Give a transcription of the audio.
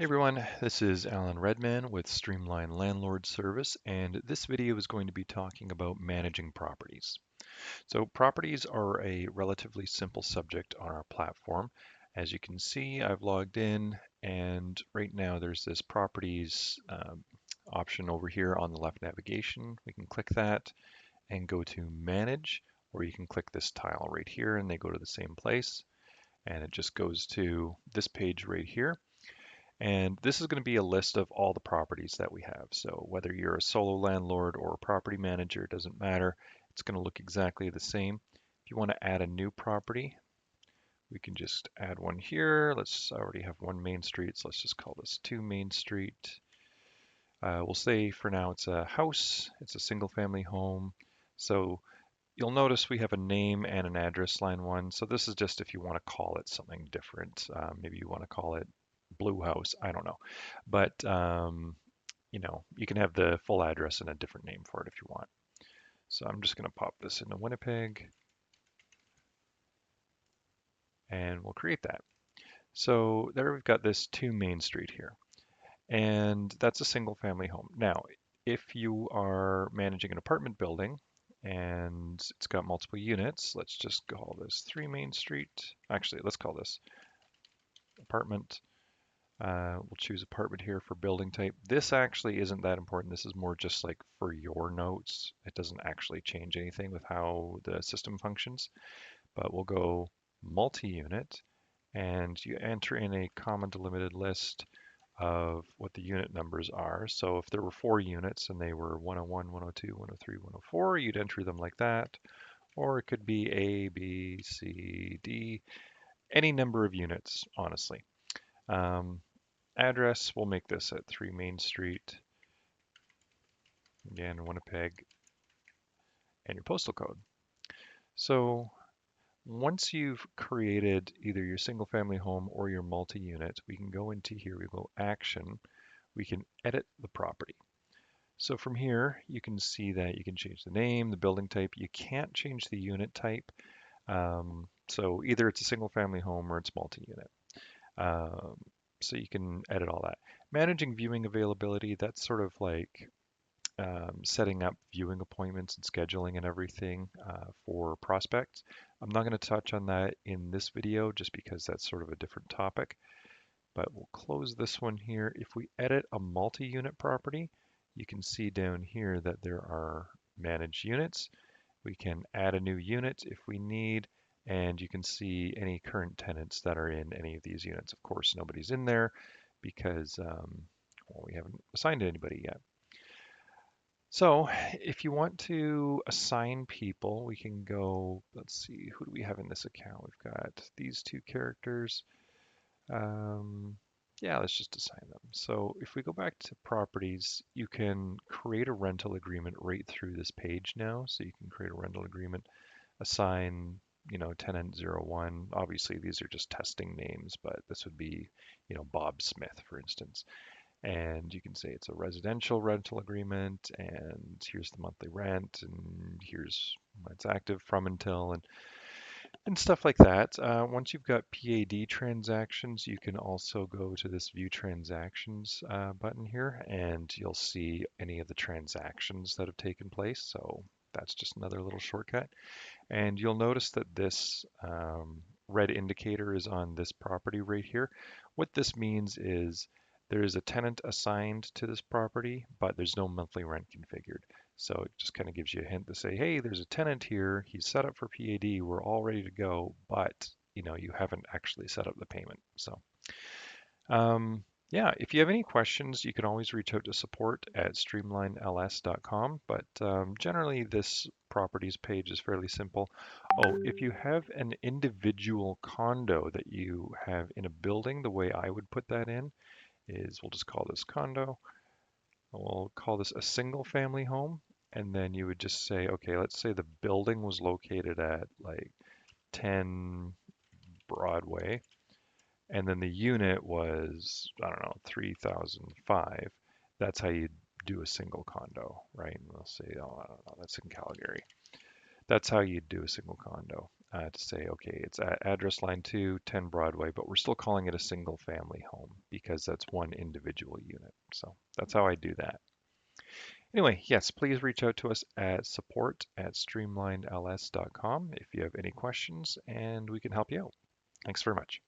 Hey everyone, this is Alan Redman with Streamline Landlord Service, and this video is going to be talking about managing properties. So properties are a relatively simple subject on our platform. As you can see, I've logged in, and right now there's this properties option over here on the left navigation. We can click that and go to manage, or you can click this tile right here and they go to the same place, and it just goes to this page right here. And this is going to be a list of all the properties that we have. So whether you're a solo landlord or a property manager, it doesn't matter. It's going to look exactly the same. If you want to add a new property, we can just add one here. I already have one Main Street, so let's just call this 2 Main Street. We'll say for now it's a house. It's a single family home. So you'll notice we have a name and an address line one. So this is just if you want to call it something different. Maybe you want to call it Blue House. I don't know. But you can have the full address and a different name for it if you want. So I'm just going to pop this into Winnipeg and we'll create that. So there we've got this 2 Main Street here, and that's a single family home. Now, if you are managing an apartment building and it's got multiple units, let's just call this 3 Main Street. Actually, let's call this apartment. We'll choose apartment here for building type. This actually isn't that important. This is more just like for your notes. It doesn't actually change anything with how the system functions, but we'll go multi-unit and you enter in a comma delimited list of what the unit numbers are. So if there were 4 units and they were 101, 102, 103, 104, you'd enter them like that. Or it could be A, B, C, D, any number of units, honestly. Um, Address, we'll make this at 3 Main Street, again, Winnipeg, and your postal code. So once you've created either your single family home or your multi-unit, we can go into here, we go action, we can edit the property. So from here, you can see that you can change the name, the building type. You can't change the unit type. So either it's a single family home or it's multi-unit. Um, so you can edit all that. Managing viewing availability, that's sort of like setting up viewing appointments and scheduling and everything for prospects. I'm not going to touch on that in this video just because that's sort of a different topic, but we'll close this one here. If we edit a multi-unit property, you can see down here that there are managed units. We can add a new unit if we need, and you can see any current tenants that are in any of these units. Of course, nobody's in there because well, we haven't assigned anybody yet. So if you want to assign people, we can go, let's see, who do we have in this account? We've got these 2 characters. Yeah, let's just assign them. So if we go back to properties, you can create a rental agreement right through this page now. So you can create a rental agreement, assign, tenant 01. Obviously, these are just testing names, but this would be, Bob Smith, for instance. And you can say it's a residential rental agreement, and here's the monthly rent, and here's when it's active from until, and stuff like that. Once you've got PAD transactions, you can also go to this View Transactions button here, and you'll see any of the transactions that have taken place. So that's just another little shortcut. And you'll notice that this red indicator is on this property right here. What this means is there is a tenant assigned to this property, but there's no monthly rent configured. So it just kind of gives you a hint to say, hey, there's a tenant here. He's set up for PAD. We're all ready to go, but you haven't actually set up the payment. So yeah, if you have any questions, you can always reach out to support at StreamlineLS.com. But generally, this properties page is fairly simple. Oh, if you have an individual condo that you have in a building, the way I would put that in is we'll just call this condo. We'll call this a single family home. And then you would just say, okay, let's say the building was located at like 10 Broadway. And then the unit was, I don't know, 3005. That's how you do a single condo, right? And they'll say, oh, I don't know, that's in Calgary. That's how you do a single condo. to say, okay, it's at address line 2, 10 Broadway, but we're still calling it a single family home because that's one individual unit. So that's how I do that. Anyway, yes, please reach out to us at support@streamlinels.com if you have any questions and we can help you out. Thanks very much.